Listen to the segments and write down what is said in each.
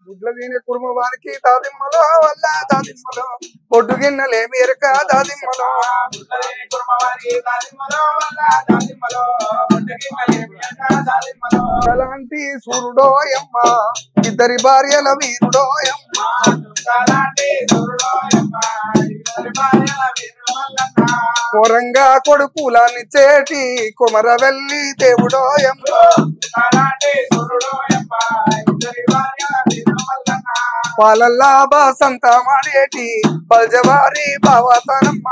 గుడ్ల దీని కుర్మవానికి దాదిమ్మలో వల్ల దాదిమ్మలో పొట్టు గిన్నెలేమి ఎరక దాదిమ్మలో అలాంటి సూర్యుడో యమ్మ ఇద్దరి భార్యల వీరుడో యమ్మ కోరంగా కొడుకులాని చేటి కొమరవెల్లి దేవుడో యమ్మ పాలల్లా బాసంత మాడేటి పల్జవారి బావతనమ్మ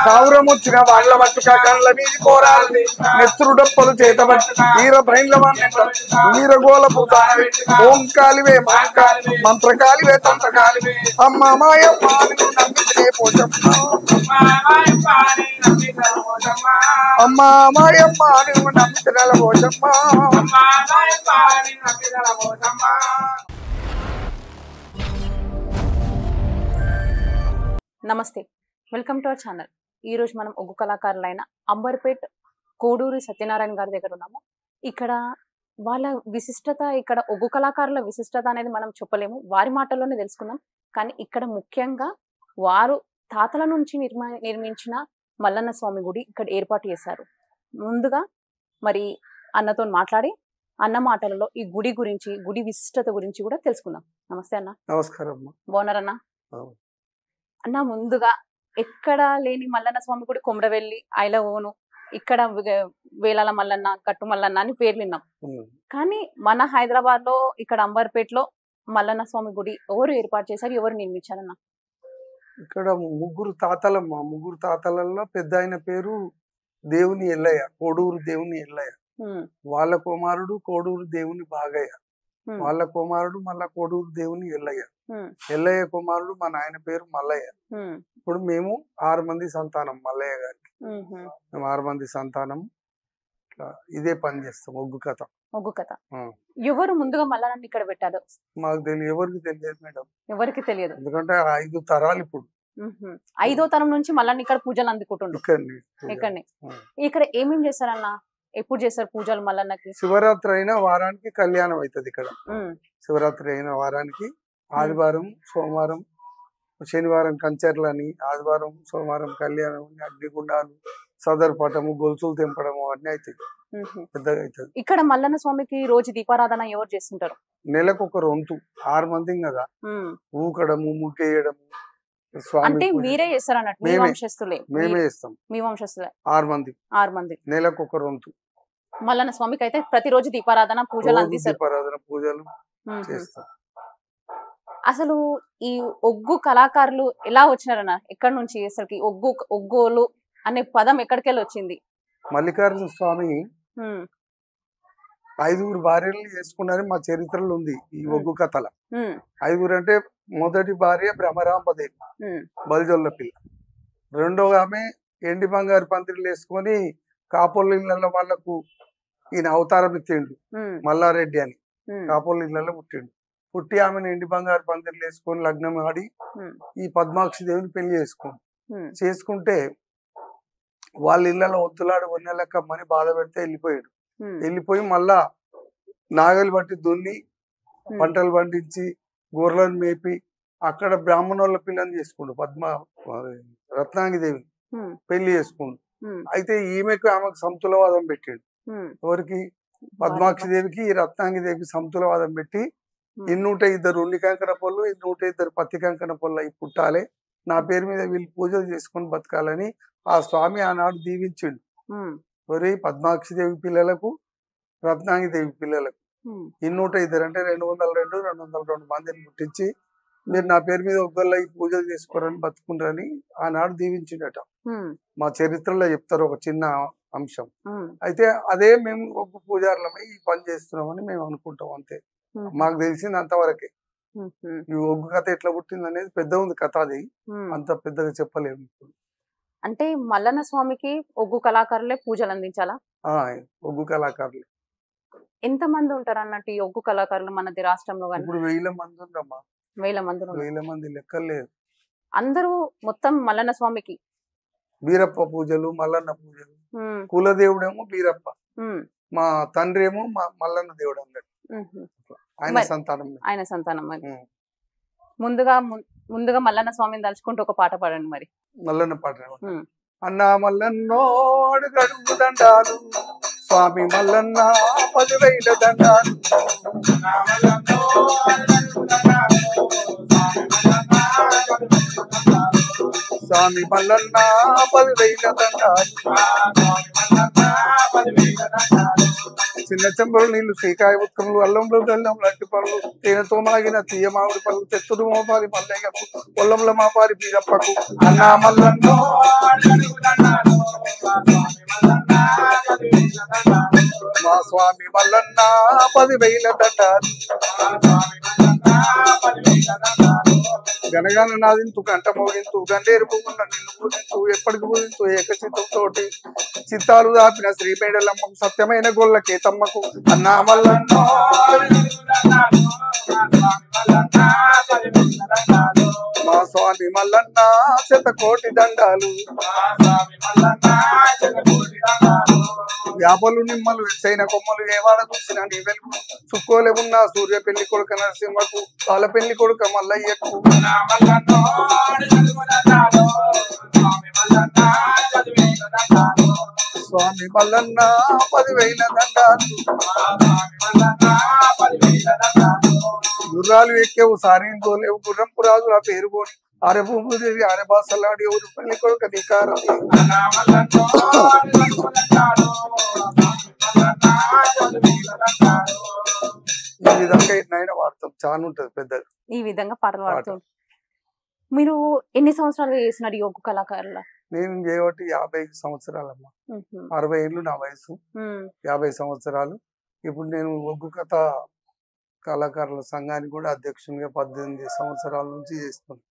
కావురం వచ్చిన వాళ్ళ మట్టుక కళ్ళ మీది కోరాలి నెత్తురు డప్పలు చేతబట్టి వీర బైండ్ల వీర గోల పూతాలి ఓంకాలివే మంత్రకాలివే తంత్రకాలివే అమ్మ మాయమ్మ నమ్మితే పోషమ్మ అమ్మ మాయమ్మ నువ్వు నమ్మితే పోషమ్మ. నమస్తే, వెల్కమ్ టు అవర్ ఛానల్. ఈ రోజు మనం ఒగ్గు కళాకారులైన అంబర్పేట్ కోడూరి సత్యనారాయణ గారి దగ్గర ఉన్నాము. ఇక్కడ వాళ్ళ విశిష్టత, ఇక్కడ ఒగ్గు కళాకారుల విశిష్టత అనేది మనం చెప్పలేము, వారి మాటల్లోనే తెలుసుకుందాం. కానీ ఇక్కడ ముఖ్యంగా వారు తాతల నుంచి నిర్మించిన మల్లన్న స్వామి గుడి ఇక్కడ ఏర్పాటు చేశారు. ముందుగా మరి అన్నతో మాట్లాడి అన్న మాటలలో ఈ గుడి గురించి, గుడి విశిష్టత గురించి కూడా తెలుసుకుందాం. నమస్తే అన్న. నమస్కారం. బాగున్నారన్నా? అన్న, ముందుగా ఎక్కడ లేని మల్లన్న స్వామి గుడి కొమరవెల్లి, ఐలవోను, ఇక్కడ వేలాల మల్లన్న, కట్టు మల్లన్న అని పేర్లు విన్నాం. కానీ మన హైదరాబాద్ లో ఇక్కడ అంబర్పేటలో మల్లన్న స్వామి గుడి ఎవరు ఏర్పాటు చేశారు, ఎవరు నిర్మించారన్న? ఇక్కడ ముగ్గురు తాతలలో పెద్ద ఆయన పేరు దేవుని ఎల్లయ్య, కోడూరు దేవుని ఎల్లయ్య. వాళ్ళ కుమారుడు కోడూరు దేవుని బాగయ్య, వాళ్ళ కుమారుడు మళ్ళా కోడూరు దేవుని ఎల్లయ్య. ఎల్లయ్య కుమారుడు మా నాయన పేరు మల్లయ్య. ఇప్పుడు మేము 6 మంది సంతానం మల్లయ్య గారికి. మేము 6 మంది సంతానం. ఇదే పని చేస్తాం, ఒగ్గు కథ. ఎవరు ముందుగా మల్లన్న ఇక్కడ పెట్టారు? మాకు తెలియదు, ఎవరికి తెలియదు మేడం. ఎవరికి తెలియదు, ఎందుకంటే 5 తరాలు ఇప్పుడు. 5వ తరం నుంచి మల్లన్న ఇక్కడ పూజలు అందుకుంటుండ్రు. ఇక్కడనే. ఇక్కడ ఏమేమి చేస్తారన్న? ఎప్పుడు చేస్తారు పూజలు మల్లన్నకి? శివరాత్రి అయిన వారానికి కళ్యాణం అవుతుంది ఇక్కడ. శివరాత్రి అయిన వారానికి ఆదివారం, సోమవారం, శనివారం కంచర్లని, ఆదివారం సోమవారం కళ్యాణం, అగ్నిగుండాలు, సదర్ పటము, గొలుసులు తెంపడము అన్నీ అవుతాయి, పెద్దగా అవుతుంది. ఇక్కడ మల్లన్న స్వామికి రోజు దీపారాధన ఎవరు చేస్తుంటారు? నెలకు ఒక రొంతు, 6 మంది కదా, ఊకడము, ముగ్గేయడము. అంటే మీరే చేస్తారు అన్నట్టు? మీ వంశస్థులే? మేమే చేస్తాం. మీ వంశస్థులే 6 మంది నెలకు ఒక రొంతు. మల్లన్న స్వామికి అయితే ప్రతిరోజు దీపారాధన పూజలు అందిస్తారు. దీపారాధన పూజలు చేస్తాం. అసలు ఈ ఒగ్గు కళాకారులు ఎలా వచ్చినారన్న? ఎక్కడి నుంచి అసలు ఒగ్గోలు అనే పదం ఎక్కడికెళ్ళి వచ్చింది? మల్లికార్జున స్వామి 5 భార్యలు చేసుకున్నారని మా చరిత్రలో ఉంది ఈ ఒగ్గు కథల. 5 అంటే మొదటి భార్య బ్రహ్మరాంబదేవి, బల్జొల్ల పిల్ల. రెండో ఆమె ఎండి బంగారు పందిరిలు వేసుకొని కాపోళ్ళ ఇళ్లలో వాళ్ళకు ఈయన అవతారం ఇచ్చిండు, మల్లారెడ్డి అని. కాపోళ్ళ ఇళ్లలో పుట్టి ఆమెను ఎండి బంగారు పందిరిలు వేసుకొని లగ్నం ఆడి ఈ పద్మాక్షి దేవిని పెళ్లి చేసుకుంటే వాళ్ళ ఇళ్లలో ఒత్తులాడు వన్నెలక్కమ్మని బాధ పెడితే వెళ్ళిపోయి మళ్ళా నాగలి బట్టి దున్ని పంటలు పండించి గొర్రెలను మేపి అక్కడ బ్రాహ్మణోళ్ళ పిల్లని చేసుకుండు, రత్నాంగి దేవిని పెళ్లి చేసుకుండు. అయితే ఆమెకు సమతులవాదం పెట్టాడు. ఎవరికి? పద్మాక్షి దేవికి, ఈ రత్నాంగి దేవికి సమతులవాదం పెట్టి 102 ఉన్ని కంకణ పళ్ళు, 102 పత్తి కంకణ పళ్ళు అవి పుట్టాలి, నా పేరు మీద వీళ్ళు పూజలు చేసుకొని బతకాలని ఆ స్వామి ఆనాడు దీవించిండు. మరి పద్మాక్షి దేవి పిల్లలకు, రత్నాంగి దేవి పిల్లలకు 202 అంటే 202 మందిని పుట్టించి మీరు నా పేరు మీద ఒక్కళ్ళ ఈ పూజలు చేసుకోరని బతుకుంటారని ఆనాడు దీవించిండట. మా చరిత్రలో చెప్తారు ఒక చిన్న అంశం. అయితే అదే మేము ఒగ్గు పూజారులమై ఈ పని చేస్తున్నామని మేము అనుకుంటాం, అంతే. మాకు తెలిసింది అంతవరకే. ఈ ఒగ్గు కథ ఎట్లా పుట్టింది అనేది పెద్ద ఉంది కథ, అది అంత పెద్దగా చెప్పలేము. అంటే మల్లన్న స్వామికి ఒగ్గు కళాకారులే పూజలు అందించాలా? ఒగ్గు కళాకారులే. ఎంత మంది ఉంటారు అన్నట్టు ఈ ఒగ్గు కళాకారులు మనది రాష్ట్రంలో? ఇప్పుడు 1000 మంది ఉందమ్మా. 1000 మంది లెక్కలేదు. అందరూ మొత్తం మల్లన్న స్వామికి బీరప్ప పూజలు, మల్లన్న పూజలు. కులదేవుడేమో బీరప్ప, మా తండ్రి ఏమో మా మల్లన్న దేవుడు అన్నాడు. ఆయన సంతానం. ఆయన సంతానం. మరి ముందుగా మల్లన్న స్వామిని తలుచుకుంటూ ఒక పాట పాడండి మరి. మల్లన్న పాట. అన్నా మల్లన్నో అడుగడుగు దండాలు, స్వామి మల్లన్న 10,000 దండాలు. స్వామి మల్లన్న 10,000 దండాలు. చిన్న చెంబలు నీళ్లు, శ్రీకాయ ఉత్కములు, అల్లంలో బెల్లం లాంటి పనులు, తేనెతో మాగిన తీయ మామిడి పళ్ళు, తెత్తుడు మోపారి మల్లయ్యకు, పొల్లంలో మాపారి బీరప్పకు. అన్నా మల్లన్నో మా స్వామి మల్లన్న 10,000 దండాలు. గనగన నాదింతు, గంట మోగింతు, గండేరు పువ్వున్న నిన్ను పూజింతు, ఎప్పటికి పూజింతు ఏకచిత్తంతోటి, చిత్తాలు దాపిన శ్రీమేడలమ్మ, సత్యమైన గొల్ల కేతమ్మకు. అన్నా మల్లన్న మా స్వామి మల్లన్న 100,000 దండాలు. యాపలు నిమ్మలు వెచ్చైన కొమ్మలు, ఏవాడ చూసిన నీ వెలుగు, చుక్కోలే ఉన్న సూర్య పెళ్లి కొడుక నరసింహకు, వాళ్ళ పెళ్లి కొడుక మల్లయ్యకు. స్వామి మల్లన్న 10,000 దండాలు. గుర్రాలు ఎక్కేవు, సారీలు తోలేవు, గుర్రంపు రాజుల పేరుగోని, అరభూముదేవి అరబాసలాడి, ఎవరు పెళ్లి కొడుక అధికారం. ఈ విధంగా ఎన్నైనా వాడతాం, చాలా ఉంటది పెద్దది. ఈ విధంగా పాటలు పాడుతాం. మీరు ఎన్ని సంవత్సరాలు చేసినారు యోగ కళాకారుల? నేను చేయబట్టి 50 సంవత్సరాలమ్మా. 60 ఏళ్ళు నా వయసు. 50 సంవత్సరాలు. ఇప్పుడు నేను ఒగ్గు కథ కళాకారుల సంఘానికి కూడా అధ్యక్షునిగా 18 సంవత్సరాల నుంచి చేస్తున్నాను.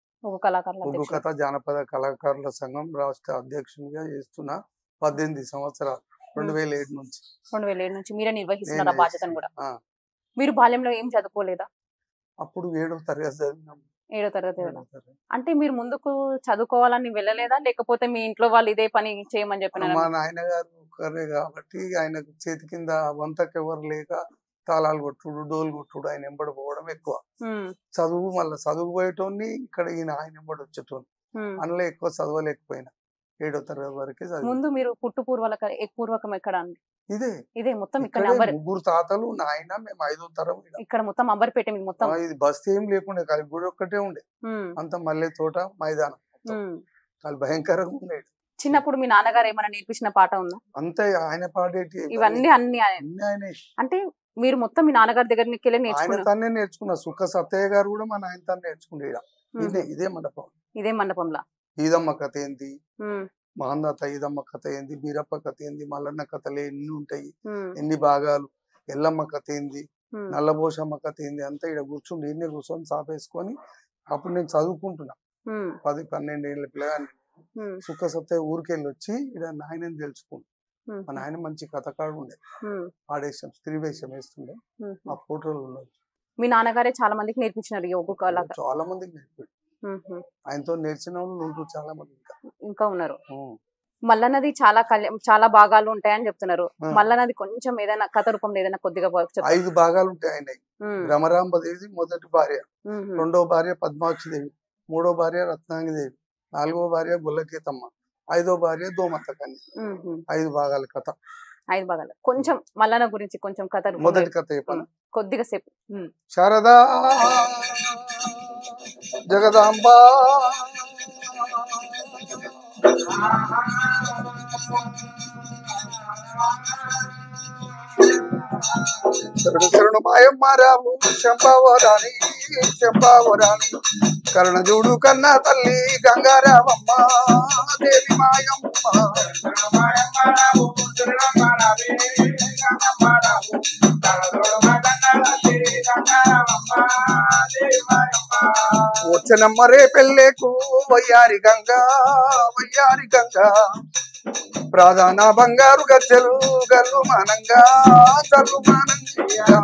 ఒగ్గు కథ జానపద కళాకారుల సంఘం రాష్ట్ర అధ్యక్షునిగా చేస్తున్నా 18 సంవత్సరాలు. 2007 నుంచి. 2007 నుంచి మీరే నిర్వహిస్తున్నారు బాధ్యతను కూడా. మీరు బాల్యంలో ఏం చదువుకోలేదా? అప్పుడు 7వ తరగతి చదివినాం. 7వ తరగతి. అంటే మీరు ముందుకు చదువుకోవాలని వెళ్ళలేదా, లేకపోతే మీ ఇంట్లో వాళ్ళు ఇదే పని చేయమని చెప్పినారు? మా నాయనగారు ఒకరే కాబట్టి ఆయనకు చేతి కింద వంతకెవరు లేక తాళాలు కొట్టుడు, డోలు కొట్టుడు, ఆయన ఎంబడి పోవడం ఎక్కువ. చదువు మళ్ళీ చదువు పోయేటోని ఇక్కడ ఈయన ఆయన ఎంబడి వచ్చేటోని. అందులో ఎక్కువ చదవలేకపోయినా 7వ తరగతి వరకే చదివి. ముందు మీరు పూర్వకం ఎక్కడ? ఇదే మొత్తం ఇక్కడ 3 తాతలు, నాయన, మేము 5వ తరం ఇక్కడ మొత్తం అంబర్పేట. మొత్తం ఇది బస్తీ ఏం లేకుండే, కానీ గుడి ఒక్కటే ఉండే. అంత మల్లె తోట, మైదానం, చాలా భయంకరంగా ఉండేది. చిన్నప్పుడు మీ నాన్నగారు ఏమైనా నేర్పించిన పాట ఉందా? అంతే, ఆయన పాడేటి ఇవన్నీ అన్ని ఆయన. అంటే మీరు మొత్తం మీ నాన్నగారి దగ్గరికి వెళ్ళి ఆయన తనే నేర్చుకున్నా. సుఖ సత్తయ్య గారు కూడా మా నాయన తను నేర్చుకుంటే ఇదే మండపం. ఇదే మండపంలో ఈదమ్మ కథ ఏంది, మహందాత ఈదమ్మ కథ ఏంది, బీరప్ప కథ ఏంది, మల్లన్న కథలే ఎన్ని ఉంటాయి, ఎన్ని భాగాలు, ఎల్లమ్మ కథ ఏంది, నల్లబోషమ్మ కథ ఏంది, అంతా ఇక్కడ కూర్చుని ఈయనే కూర్చొని సాపేసుకొని అప్పుడు నేను చదువుకుంటున్నా. 10-12 ఏళ్ళ పిల్లగాని సుఖ సత్తయ్య ఊరికెళ్ళి వచ్చి ఇక్కడ నాయనని తెలుసుకుంటా. మా నాయన మంచి కథకాడు ఉండే, ఆడేసాం, స్త్రీ వేషం వేస్తుండే. ఆ ఫోటోలు ఉన్నాయి. మీ నాన్నగారే చాలా మందికి నేర్పించినారు యోగ కళ? చాలా మందికి నేర్పాడు. ఆయనతో నేర్చిన వాళ్ళు చాలా మంది ఇంకా ఉన్నారు. మల్లనది చాలా భాగాలు ఉంటాయని చెప్తున్నారు. మల్లనది కొంచెం ఏదైనా కథ రూపంలో ఏదైనా కొద్దిగా 5 భాగాలు ఉంటాయి ఆయన. భ్రమరాంబదేవి మొదటి భార్య, 2వ భార్య పద్మాక్షిదేవి, 3వ భార్య రత్నాంగిదేవి, 4వ భార్య గుల్లకేతమ్మ, 5వ భార్య దోమత్త కన్య. 5 భాగాల కథ. 5 భాగాలు. కొంచెం మల్లన గురించి కొంచెం కథ, మొదటి కథ చెప్పాను కొద్దిగా సేపు. శారదా జగదాంబ శరణు మాయమ్మారావు శంభావరాణి శంభావరాణి, కరుణజూడు కన్నా తల్లి గంగారావమ్మ దేవి మాయమ్మ. వచ్చనమ్మ రే పెళ్ళేకు వయ్యారి గంగా వయ్యారి గంగా, ప్రధాన బంగారు గజ్జలు గల్లు మానంగా గల్లు మానంగా.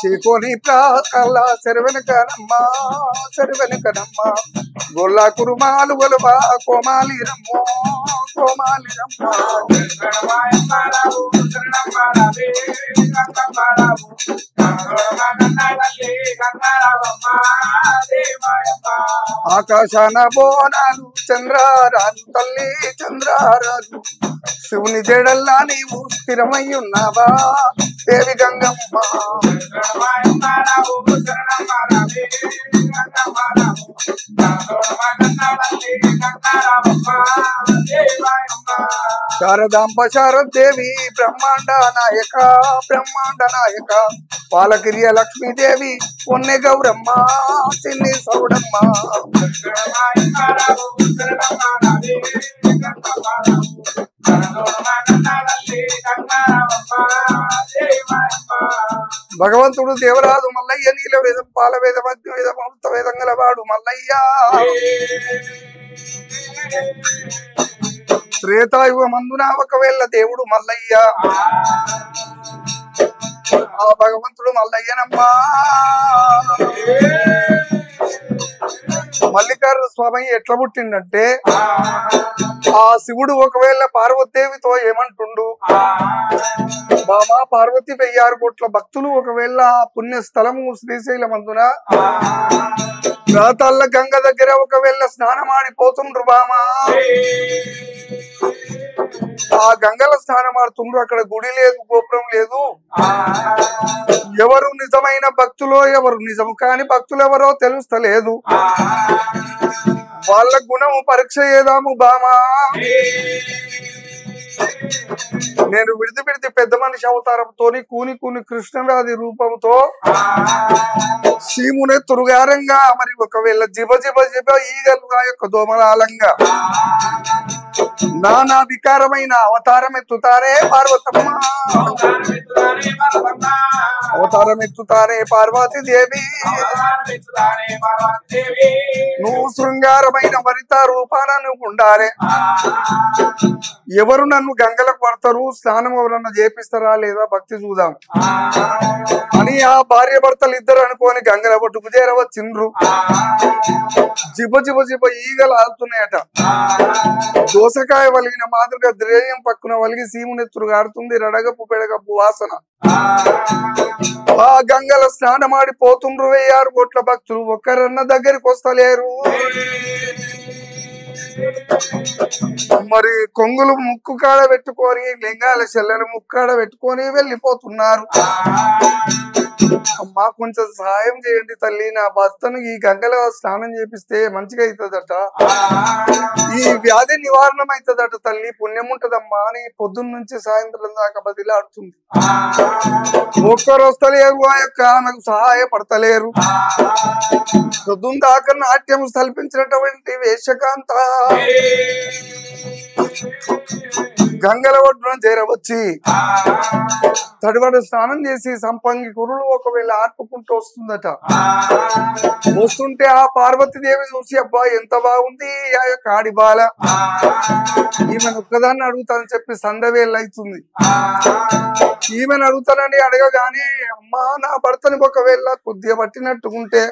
చేకోని ప్రాకల్లా చెరువెనకనమ్మ చెరువెనకనమ్మ గొల్ల కురుమాలు గొలవా కోమాలి రమ్మో కోమాలి రమ్మ ఆకాశాన బోనాలు చంద్రారాజు తల్లి చంద్రారాజు శివుని జడల్లా నీవు స్థిరమై ఉన్నావా దేవి గంగమ్మ శారదాంబ శారదేవి బ్రహ్మాండ నాయక బ్రహ్మాండ నాయక పాలకిరియ లక్ష్మీదేవి పొన్నె గౌరమ్మ చిన్ని సౌడమ్మ భగవంతుడు దేవరాజు మల్లయ్య నీల వేదం పాల వేదం అగ్ని వేదం అమృత వేదం గలవాడు మల్లయ్య త్రేతాయుగ మందున ఒకవేళ దేవుడు మల్లయ్య ఆ భగవంతుడు మల్లయ్యనమ్మా మల్లికార్జున స్వామి ఎట్లా పుట్టిండంటే ఆ శివుడు ఒకవేళ పార్వతీదేవితో ఏమంటుండు బామా పార్వతి 1000 కోట్ల భక్తులు ఒకవేళ పుణ్య స్థలము శ్రీశైలం అందున రాతాళ్ళ గంగ దగ్గర ఒకవేళ స్నానం ఆడిపోతుండ్రు బామా ఆ గంగల స్నానం ఆడుతుండ్రు అక్కడ గుడి లేదు గోపురం లేదు ఎవరు నిజమైన భక్తులో ఎవరు నిజం కాని భక్తులు ఎవరో తెలుస్తలేదు వాళ్ళ గుణము పరీక్ష చేద్దాము బామా నేను విడిది పెద్ద మనిషి అవతారంతోని కూని కృష్ణవ్యాధి రూపంతో సీమునే తురుగారంగా మరి ఒకవేళ జిబ ఈగలుగా యొక్క దోమలాలంగా నానా వికారమైన అవతారం ఎత్తుతారే పార్వతమ్మ అవతారం ఎత్తుతారే పార్వతీదేవి నువ్వు శృంగారమైన వనిత రూపాన నువ్వు ఉండారే ఎవరు నన్ను గంగలకు పడతారు స్నానం ఎవరన్నా చేపిస్తారా లేదా భక్తి చూద్దాం అని ఆ భార్య భర్తలు ఇద్దరు అనుకోని గంగల పట్టుకు చేరవచ్చిండ్రు జిబ ఈగలు ఆడుతున్నాయట దోసకాయ వలిగిన మాదిరిగా ద్రేయం పక్కున వలిగి సీమునెత్తురు గారుతుంది రడగప్పు పెడగప్పు వాసన ఆ గంగల స్నానమాడి పోతుండ్రు 1000 కోట్ల భక్తులు ఒక్కరన్న దగ్గరికి వస్తలేరు మరి కొంగులు ముక్కు కాడ పెట్టుకొని లింగాల చెల్లెలు ముక్కాడ పెట్టుకొని వెళ్ళిపోతున్నారు అమ్మా కొంచెం సహాయం చేయండి తల్లి నా భర్తను ఈ గంగలో స్నానం చేపిస్తే మంచిగా అవుతుందట ఈ వ్యాధి నివారణం అవుతుందట తల్లి పుణ్యం ఉంటదమ్మా అని పొద్దున్న నుంచి సాయంత్రం దాకా బదిలాడుతుంది ఒక్కరు వస్తలేరు ఆ యొక్క ఆమెకు సహాయపడతలేరు పొద్దున్న దాకా నాట్యం కల్పించినటువంటి వేషకాంత గంగల ఒడ్డున చేరవచ్చి తడివడి స్నానం చేసి సంపంగి కురులు ఒకవేళ ఆర్పుకుంటూ వస్తుందట వస్తుంటే ఆ పార్వతీదేవి చూసి అబ్బా ఎంత బాగుంది ఆ యొక్క ఆడిబాల ఈమెను ఒక్కదాన్ని అడుగుతానని చెప్పి సందవేళ్ళు అవుతుంది ఈమెను అడుగుతానని అడగగానే అమ్మా నా భర్తని ఒకవేళ కొద్దిగా పట్టినట్టుకుంటే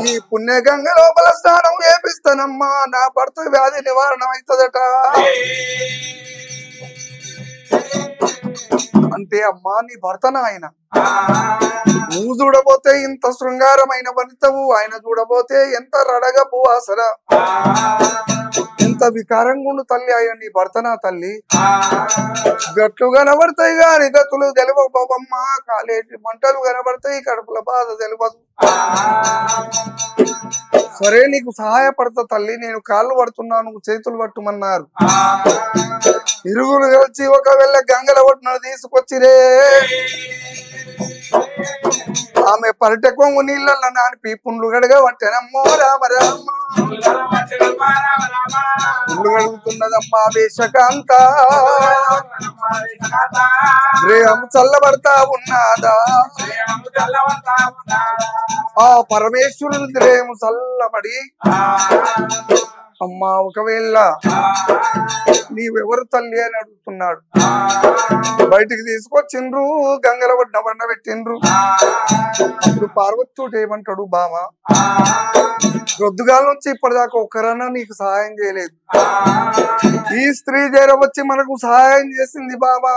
ఈ పుణ్య గంగ లోపల స్నానం చేపిస్తానమ్మా నా భర్త వ్యాధి నివారణ అవుతుందట అంటే అమ్మా నీ భర్తన ఆయన నువ్వు చూడబోతే ఇంత శృంగారమైన వనితవు ఆయన చూడబోతే ఎంత రడగపు వాసన ఎంత వికారంగా ఉండు తల్లి ఆయన నీ భర్తనా తల్లి గట్లు కనబడతాయి గాని గతులు తెలియబోబమ్మ కాలేటి మంటలు కనబడతాయి కడుపుల బాధ తెలియదు సరే నీకు సహాయపడతా తల్లి నేను కాళ్ళు పడుతున్నాను చేతులు పట్టుమన్నారు ఇరుగురు కలిసి ఒకవేళ గంగల ఒడ్డున తీసుకొచ్చిరే ఆమె పర్యటకం నీళ్ళ నాని పీపుండ్లు గడగా పట్టెనమ్మో రామ రామ పుండ్లు గడుగుతున్నదమ్మా వేషకాంత రేహము చల్లబడతా ఉన్నాదా ఆ పరమేశ్వరుని రేము చల్లబడి అమ్మా ఒకవేళ నీవెవరు తల్లి అని అడుగుతున్నాడు. బయటికి తీసుకొచ్చిండ్రు, గంగల వడ్డ బండ పెట్టిండ్రు. ఇప్పుడు పార్వతీతోటి ఏమంటాడు, బామ రొద్దుగాల నుంచి ఇప్పటిదాకా ఒక్కరన్నా నీకు సహాయం చేయలేదు. ఈ స్త్రీ జైలు వచ్చి మనకు సహాయం చేసింది బాబా.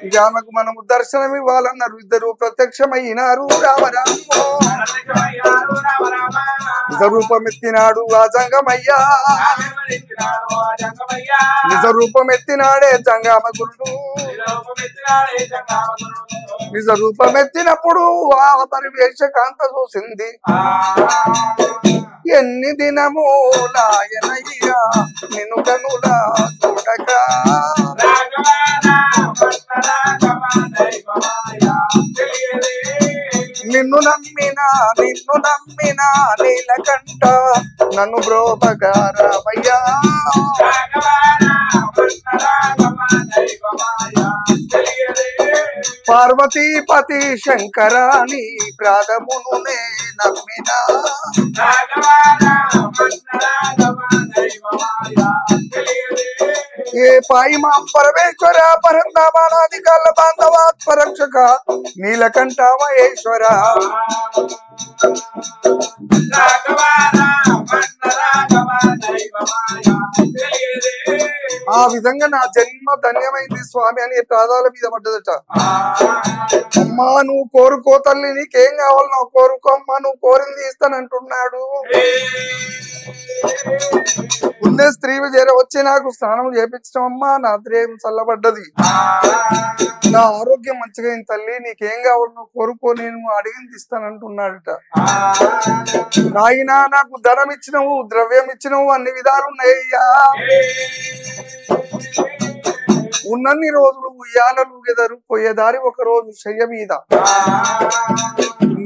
ఇక ఆమెకు మనము దర్శనం ఇవ్వాలన్నారు. ఇద్దరు ప్రత్యక్షమైనారు. రామరామో నిజ రూపం ఎత్తినాడు ఆ జంగమయ్యా. నిజ రూపం ఎత్తినాడే జంగమగురుడు. నిజ రూపం ఎత్తినప్పుడు ఆ పరివేశ కాంత చూసింది. ఎన్ని దినములాయనయ్యా నిన్ను కనులా చూడక. నిన్ను నమ్మినా నీలకంట నన్ను బ్రోపగారవయ్యా. పార్వతీపతి శంకరాని ప్రాధమును నే నమ్మినా. ఏ పాయి మా పరమేశ్వర పరంధామానాది కాళ్ళ బాంధవాత్మరక్షక నీలకంఠ మహేశ్వర. ఆ విధంగా నా జన్మ ధన్యమైంది స్వామి అని పాదాల మీద పడ్డదట. అమ్మా నువ్వు కోరుకో తల్లి, నీకేం కావాలి నువ్వు కోరుకో అమ్మా, నువ్వు కోరింది ఇస్తానంటున్నాడు. ముందే స్త్రీ చేర వచ్చి నాకు స్నానం చేపించడం అమ్మా, నా ద్రేయం చల్లబడ్డది, నా ఆరోగ్యం మంచిగా అయింది తల్లి, నీకేం కావాలి నువ్వు కోరుకో, నేను అడిగింది ఇస్తానంటున్నాడట. నాయనా నాకు ధనం ఇచ్చినవు, ద్రవ్యం ఇచ్చినవు, అన్ని విధాలు ఉన్నాయ్యా. ఉన్నన్ని రోజులు ఉయ్యాలలు ఎదరు పోయేదారి ఒక రోజు శయ్య మీద.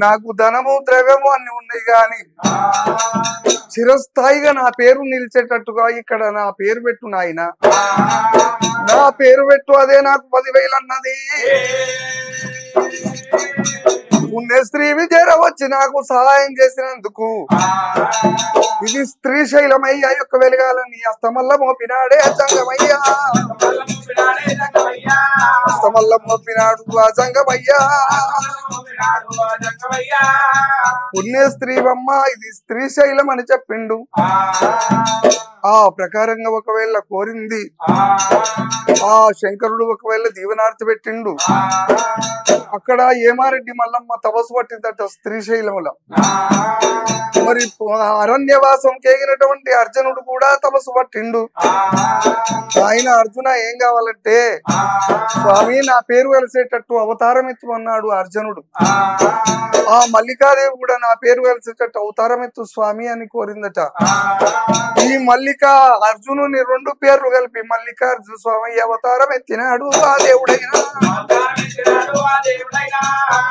నాకు ధనము ద్రవ్యము అన్ని ఉన్నాయి గాని చిరస్థాయిగా నా పేరు నిలిచేటట్టుగా ఇక్కడ నా పేరు పెట్టు నాయన, నా పేరు పెట్టు, అదే నాకు 10,000 అన్నది. పుణ్య స్త్రీ విజయ వచ్చి నాకు సహాయం చేసినందుకు ఇది స్త్రీ శైలమయ్యా యొక్క వెలగాలని అస్తమల్ల మోపినాడే జంగమయ్యా. అస్తమల్ల మోపినాడు ఆ జంగమయ్యా. పుణ్య స్త్రీ బొమ్మ ఇది స్త్రీ శైలం అని చెప్పిండు. ఆ ప్రకారంగా ఒకవేళ కోరింది ఆ శంకరుడు ఒకవేళ దీవనార్తి పెట్టిండు. అక్కడ ఏమారెడ్డి మల్లమ్మ తపస్సు పట్టిందట శ్రీశైలముల. మరి అరణ్యవాసం కేగినటువంటి అర్జునుడు కూడా తపస్సు పట్టిండు. ఆయన అర్జున ఏం కావాలంటే స్వామి నా పేరు కలిసేటట్టు అవతారం ఎత్తుమన్నాడు అర్జునుడు. ఆ మల్లికాదేవి కూడా నా పేరు కలిసేటట్టు అవతారం ఎత్తు స్వామి అని కోరిందట. ఈ మల్లిక అర్జునుని 2 పేర్లు కలిపి మల్లికార్జున స్వామి అవతారం ఎత్తినాడు. ఆ దేవుడైనా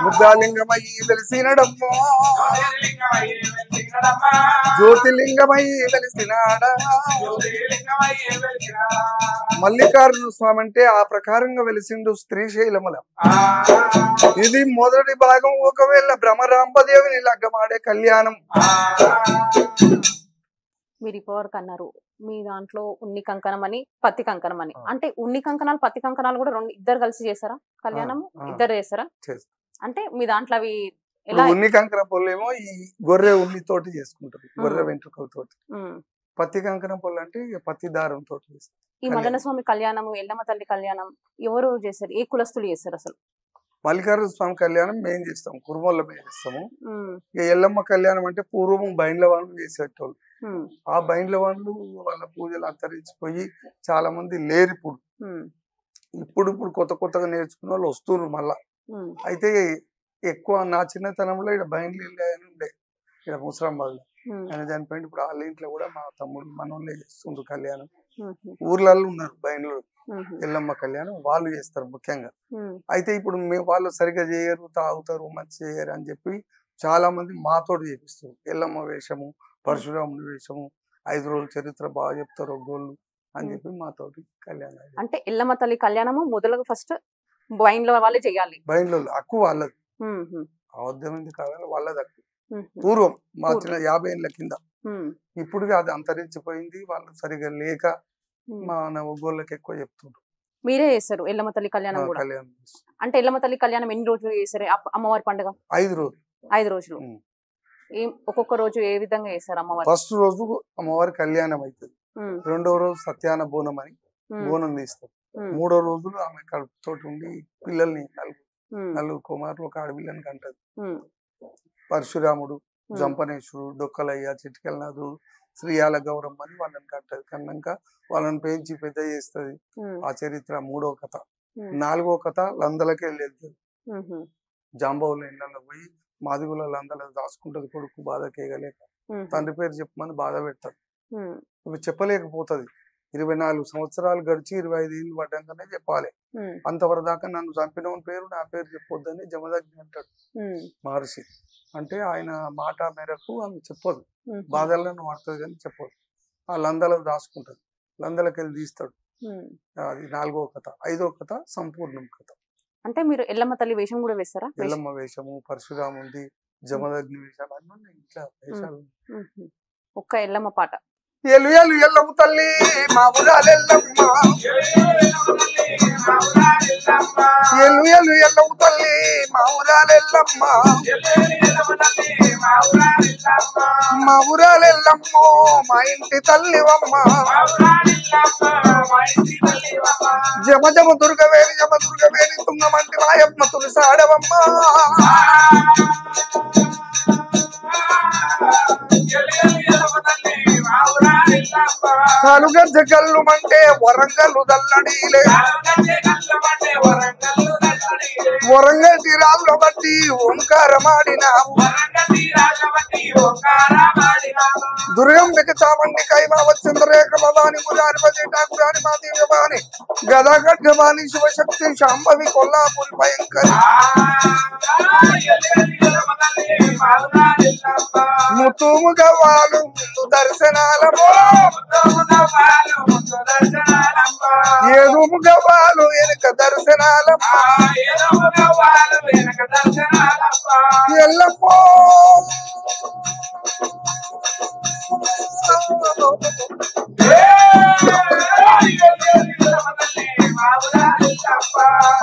ముద్దాలింగమయ్యి వెలిసినడమ్మో, జ్యోతిలింగమై వెలిసినాడా. మల్లికార్జున స్వామి అంటే ఆ ప్రకారంగా వెలిసిండు శ్రీశైలముల. ఇది మొదటి భాగం. ఒకవేళ భ్రమరాంబదేవిని లగ్గమాడే కళ్యాణం. మీరు ఇప్పటివరకు అన్నారు మీ దాంట్లో ఉన్ని కంకణం అని పత్తి కంకణం అని, అంటే ఉన్ని కంకణాలు పత్తి కంకణాలు కూడా ఇద్దరు కలిసి చేస్తారా కళ్యాణం? ఇద్దరు చేస్తారా? అంటే మీ దాంట్లో అవి ఉన్ని కంకణ పొల్లేమో ఈ గొర్రె ఉన్ని తోటి చేసుకుంటారు, గొర్రె వెంట్రుకలతోటి. పత్తి కంకణం పొల్లు అంటే పత్తి దారం తోటి చేస్తారు. ఈ మల్లన్న స్వామి కళ్యాణం, ఎల్లమ్మ తల్లి కళ్యాణం ఎవరు చేస్తారు? ఏ కులస్తులు చేస్తారు అసలు? మల్లికార్జున స్వామి కళ్యాణం మేము చేస్తాము, కురుమల్ల మేము చేస్తాము. ఇక ఎల్లమ్మ కళ్యాణం అంటే పూర్వం బైండ్ల వాళ్ళు చేసేటోళ్ళు. ఆ బైండ్ల వాళ్ళు వాళ్ళ పూజలు అంతరించిపోయి చాలా మంది లేరు ఇప్పుడు. ఇప్పుడు కొత్తగా నేర్చుకున్న వాళ్ళు వస్తున్నారు మళ్ళా. అయితే ఎక్కువ నా చిన్నతనంలో ఇక్కడ బైండ్లు వెళ్ళాయని ఉండే, ఇక్కడ ముసరాంబాద్ ఆయన చనిపోయింది. ఇప్పుడు వాళ్ళ ఇంట్లో కూడా మా తమ్ముడు మనోళ్ళే చేస్తుండ్రు కళ్యాణం. ఊర్లలో ఉన్నారు బైండ్లు ఎల్లమ్మ కళ్యాణం వాళ్ళు చేస్తారు ముఖ్యంగా. అయితే ఇప్పుడు వాళ్ళు సరిగ్గా చేయరు, తాగుతారు, మంచి చేయరు అని చెప్పి చాలా మంది మాతోటి చేపిస్తారు. ఎల్లమ్మ వేషము, పరశురాముని వేషము, 5 రోజుల చరిత్ర బాగా చెప్తారు ఒగ్గోళ్ళు అని చెప్పి మాతోటి కళ్యాణం. అంటే ఎల్లమ్మ తల్లి కళ్యాణము మొదలుగా ఫస్ట్ బైండ్ల వాళ్ళే చేయాలి. బైండ్లో హక్కు వాళ్ళది, అవద్దమైంది కావాలి వాళ్ళది హక్కు. పూర్వం మా చిన్న 50 ఏళ్ళ కింద. ఇప్పుడు అది అంతరించిపోయింది. వాళ్ళు సరిగా లేక మన ఒగ్గోళ్ళకి ఎక్కువ చెప్తుండ్రు. మీరే చేస్తారు ఎల్లమ్మ తల్లి కళ్యాణం కూడా? కళ్యాణం అంటే ఎల్లమ్మ తల్లి కళ్యాణం ఎన్ని రోజులు చేస్తారు అమ్మవారి పండుగ? 5 రోజులు. 5 రోజులు. ఒక్కొక్క రోజు ఏ విధంగా చేస్తారు అమ్మవారు? ఫస్ట్ రోజు అమ్మవారి కళ్యాణం అవుతుంది. రెండవ రోజు సత్యాన బోనం అని బోనం తీస్తారు. మూడో రోజులు ఆమె కడుపుతోటి ఉండి పిల్లల్ని నలుగురు కుమారులు ఒక ఆడపిల్లని కంటది. పరశురాముడు, జంపనేశ్వరుడు, డొక్కలయ్య, చిటికెళ్ళనాథుడు, శ్రీయాల గౌరమ్మ అని వాళ్ళని కంటది. కన్నాక వాళ్ళని పెంచి పెద్ద చేస్తుంది. ఆ చరిత్ర 3వ కథ. 4వ కథ లందలకి వెళ్తుంది. జాంబవుల ఇళ్లలో పోయి మాదిగుల లందల దాచుకుంటది. కొడుకు బాధ కేయగలేక తండ్రి పేరు చెప్పమని బాధ పెడతాడు. ఇవి చెప్పలేకపోతుంది. 24 సంవత్సరాలు గడిచి 25 ఏళ్ళు పడ్డాకనే చెప్పాలి. అంతవరకు దాకా నన్ను చంపినవని పేరు నా పేరు చెప్పొద్దని జమదగ్ని అంటాడు మహర్షి. అంటే ఆయన మాట మేరకు ఆమె చెప్పదు. బాధలను వాడుతుంది కానీ చెప్పదు. ఆ లందలకు దాచుకుంటది. లందలకి వెళ్ళి తీస్తాడు. అది 4వ కథ. 5వ కథ సంపూర్ణం కథ. అంటే మీరు ఎల్లమ్మ తల్లి వేషం కూడా వేస్తారా? ఎల్లమ్మ వేషము, పరశురాముంది, జమదగ్ని వేషాలు అన్నీ ఇట్లా వేషాలు. ఒక్క ఎల్లమ్మ పాట. ఎలు ఎలు ఎల్లమ్మ తల్లి మా ఊరాలెల్లమ్మ, ఎలు ఎలు ఎల్లమ్మ తల్లి మా ఊరాలెల్లమ్మ, మా ఊరాలెల్లమ్మో మా ఇంటి తల్లివమ్మ, జమ జమ దుర్గవేణి జమ దుర్గవేణి తుంగమంటి మాయమ్మ తులసాడవమ్మ, కాలుగజ్జ కల్లుమంటే వరంగల్లు దల్లడీలే, వరంగల్ తీరాల్లో బట్టి ఓంకారమాడినావు, దుర్గంబిక చామండి కైమావ చంద్రరేఖ భవాని మురారి భజేటాకురాని మాదేవి గదా ఖడ్గవాణి శివశక్తి శాంభవి కొల్లాపూరి భయంకరి, ముతుము గవ్వాలు ముందు దర్శనాలమో, ఏడుము గవ్వాలు వెనుక దర్శనాలమ్మా, ఎల్లమ్మో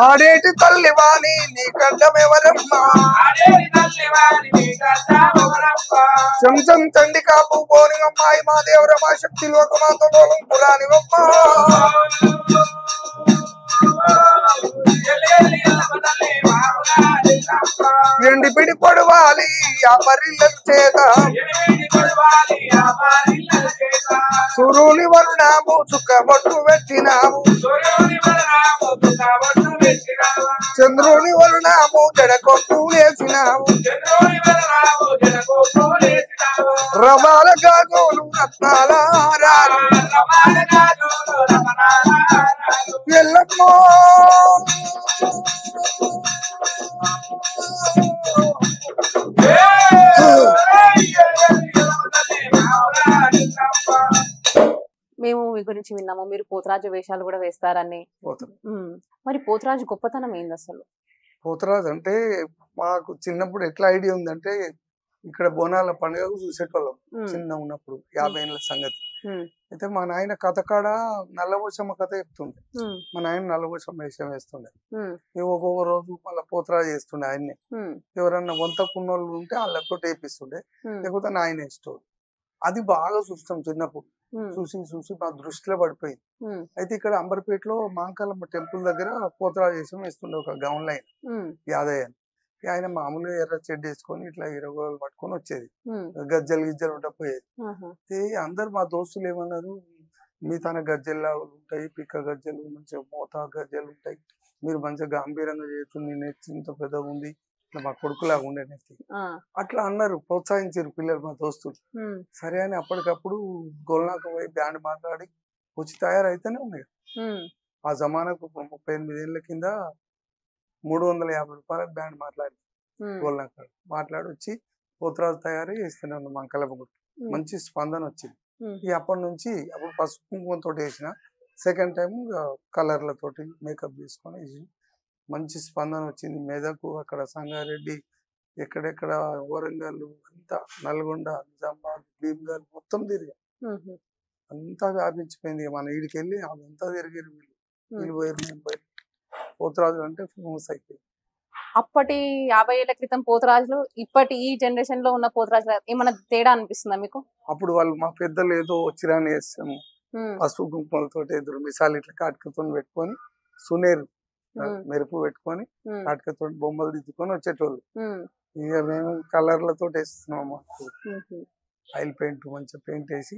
ఆడేటి తల్లివాణి నీ కడ్డమెవరమ్మా, చెంచం చండి కాపు పోని అమ్మాయి మా దేవరమా శక్తి లోకమాతో పురాణివమ్మ, ఎండి పిడి పొడవాలి ఆ బరిల్లల చేత, సురుని వరుణాము చుక్కబొట్టు పెట్టినాము, చంద్రుని వరుణాము జడకొట్టు వేసినావు, రమాల గాజులు రత్నాల హారాలు, ఎల్లమ్మో మేము మీ గురించి విన్నాము, మీరు పోతరాజు వేషాలు కూడా వేస్తారని. మరి పోతరాజు గొప్పతనం ఏంది అసలు? పోతరాజు అంటే మాకు చిన్నప్పుడు ఎట్లా ఐడియా ఉందంటే, ఇక్కడ బోనాల పండుగ చూసేటోళ్ళం చిన్న ఉన్నప్పుడు, 50 ఏళ్ళ సంగతి. అయితే మా నాయన కథకాడ నల్లవోషమ్మ కథ చెప్తుండే. మా నాయన నల్లవోషమ్మ వేషం వేస్తుండే. ఒక్కొక్క రోజు మళ్ళీ పోతరాజు చేస్తుండే ఆయన్ని. ఎవరన్నా వంతకున్నోళ్ళు ఉంటే వాళ్ళతో వేపిస్తుండే, లేకపోతే నాయన వేస్తుండే. అది బాగా చూస్తాం చిన్నప్పుడు. చూసి చూసి మా దృష్టిలో పడిపోయింది. అయితే ఇక్కడ అంబర్పేటలో మాంకాలమ్మ టెంపుల్ దగ్గర పోతరాజు వేషం వేస్తుండే ఒక గౌన్ లైన్ యాదయ్య. ఆయన మామూలుగా ఎర్ర చెడ్డ వేసుకొని ఇట్లా 20 రోజులు పట్టుకొని వచ్చేది. గజ్జలు గిజ్జలు ఉండకపోయేది. అందరు మా దోస్తులు ఏమన్నారు, మీ తన గజ్జల్లా ఉంటాయి, పిక్క గజ్జలు, మంచిగా మోతా గజ్జలు ఉంటాయి, మీరు మంచిగా గంభీరంగా చేయొచ్చు, నీ నెత్తి ఇంత పెద్దగా ఉంది, ఇట్లా మా కొడుకులాగా ఉండే నెత్తి అట్లా అన్నారు, ప్రోత్సహించారు పిల్లలు మా దోస్తులు. సరే అని అప్పటికప్పుడు గోల్నాక పోయి బ్యాండ్ మాట్లాడి వచ్చి తయారైతేనే ఉన్నాయి. ఆ జమానాకు 38 ఏళ్ళ కింద 350 రూపాయలకు బ్యాండ్ మాట్లాడి గోల్నాక మాట్లాడి వచ్చి పోతరాజు తయారీ చేస్తున్నాను మంకలమ్మ. మంచి స్పందన వచ్చింది. అప్పటి నుంచి అప్పుడు పసుపు కుంకుమతో వేసిన, సెకండ్ టైం కలర్లతోటి మేకప్ చేసుకొని మంచి స్పందన వచ్చింది. మెదకు అక్కడ సంగారెడ్డి ఎక్కడెక్కడ వరంగల్ అంతా నల్గొండ నిజామాబాద్ భీమ్గల్ మొత్తం తిరిగా అంతా వ్యాపించిపోయింది. మన వీడికి వెళ్ళి అదంతా తిరిగారు వీళ్ళు పోయారు మేము పోయారు. పోతురాజులు అంటే ఫేమస్ అయిపోయింది. అప్పటి 50 ఏళ్ల క్రితం పోతురాజులు ఇప్పటి ఈ జనరేషన్ లో ఉన్న పోతురాజులు ఏమైనా తేడా అనిపిస్తుందా మీకు? అప్పుడు వాళ్ళు మా పెద్దలు ఏదో చిరాని వేస్తాము పసుపు కుంకుమలతో ఎదురు మిసాలు ఇట్లా కాటుకతో పెట్టుకొని సునేరు మెరుపు పెట్టుకొని కాటుకతో బొమ్మలు దిద్దుకొని వచ్చేటోళ్ళు. ఇక మేము కలర్లతో వేస్తున్నాము. ఆయిల్ పెయింట్ మంచిగా పెయింట్ వేసి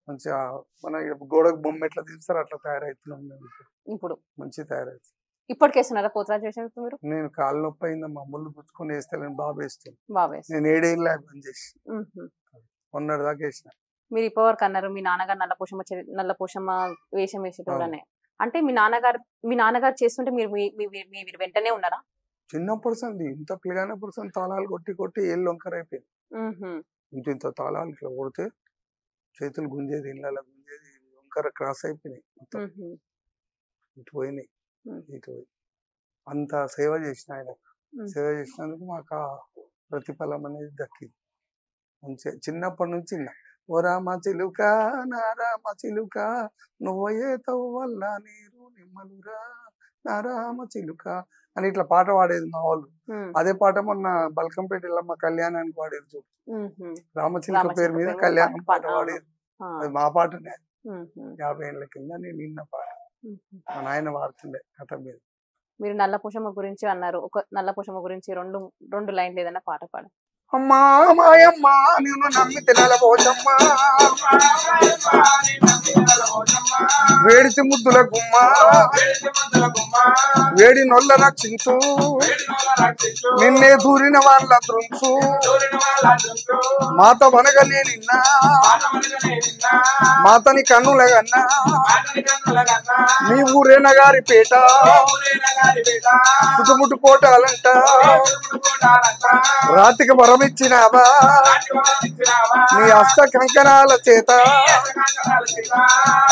మంచిగా మన గోడకు బొమ్మ ఎట్లా తీస్తారు అట్లా తయారవుతున్నాం మేము ఇప్పుడు. మంచిగా తయారవుతుంది. ఇప్పటికేస్తున్నారా పోతురాజు వేసారు మీరు? నేను కాళ్ళు నొప్పి అయిందమ్మా, ముళ్ళు పుచ్చుకొని వేస్తాను. బాబు వేస్తాను. నేను 7 ఏళ్ళు బంద్ చేసి మొన్నటి దాకా వేసిన. మీరు ఇప్పటివరకు అన్నారు మీ నాన్నగారు నల్ల పోషమ్మ వేషం వేసేటోళ్ళనే. అంటే మీ నాన్నగారు చేస్తుంటే మీరు వెంటనే ఉన్నారా? చిన్నప్పుడు సంది ఇంత పిల్లగానప్పుడు సంది తాళాలు కొట్టి కొట్టి ఏళ్ళు వంకర అయిపోయింది. ఇంత తాళాలు ఇట్లా కొడితే చేతులు గుంజేది, ఇళ్ళ గుంజేది, వంకర క్రాస్ అయిపోయినాయి మొత్తం. ఇటు పోయినాయి ఇటు పోయి అంత సేవ చేసిన ఆయన. సేవ చేసినందుకు మాకు ఆ ప్రతిఫలం అనేది దక్కింది. మంచిగా చిన్నప్పటి నుంచి ఓ రామ చిలుక నా రామ చిలుక నువ్వయ్యే వల్ల నీరు నిమ్మలురా నా రామ చిలుక అని ఇట్లా పాట పాడేది మా వాళ్ళు. అదే పాట మొన్న బల్కంపేట మా కళ్యాణానికి పాడేది చూడు. రామచిలుక పేరు మీద కళ్యాణం పాట పాడేది. అది మా పాటనే. 50 ఏళ్ల కింద నేను నిన్న పాట మా నాయన వాడుతుండే కథ మీద. మీరు నల్ల పోషమ్మ గురించి అన్నారు. ఒక నల్ల పోషమ్మ గురించి రెండు లైన్లు ఏదైనా పాట పాడు. అమ్మా మాయమ్మ నేను నమ్మితే నల్ల పోషమ్మ వేడిచి ముద్దుల గుమ్మ వేడి నొల్ల రక్షించు నిన్నే దూరిన వాళ్ళ దృంచు మాత వనగనే నిన్న మాతని కన్నులగన్నా నీ ఊరేన గారి పేట చుట్టుముట్టు కోటాలంట రాతికి వరమిచ్చినావా నీ హస్త కంకణాల చేత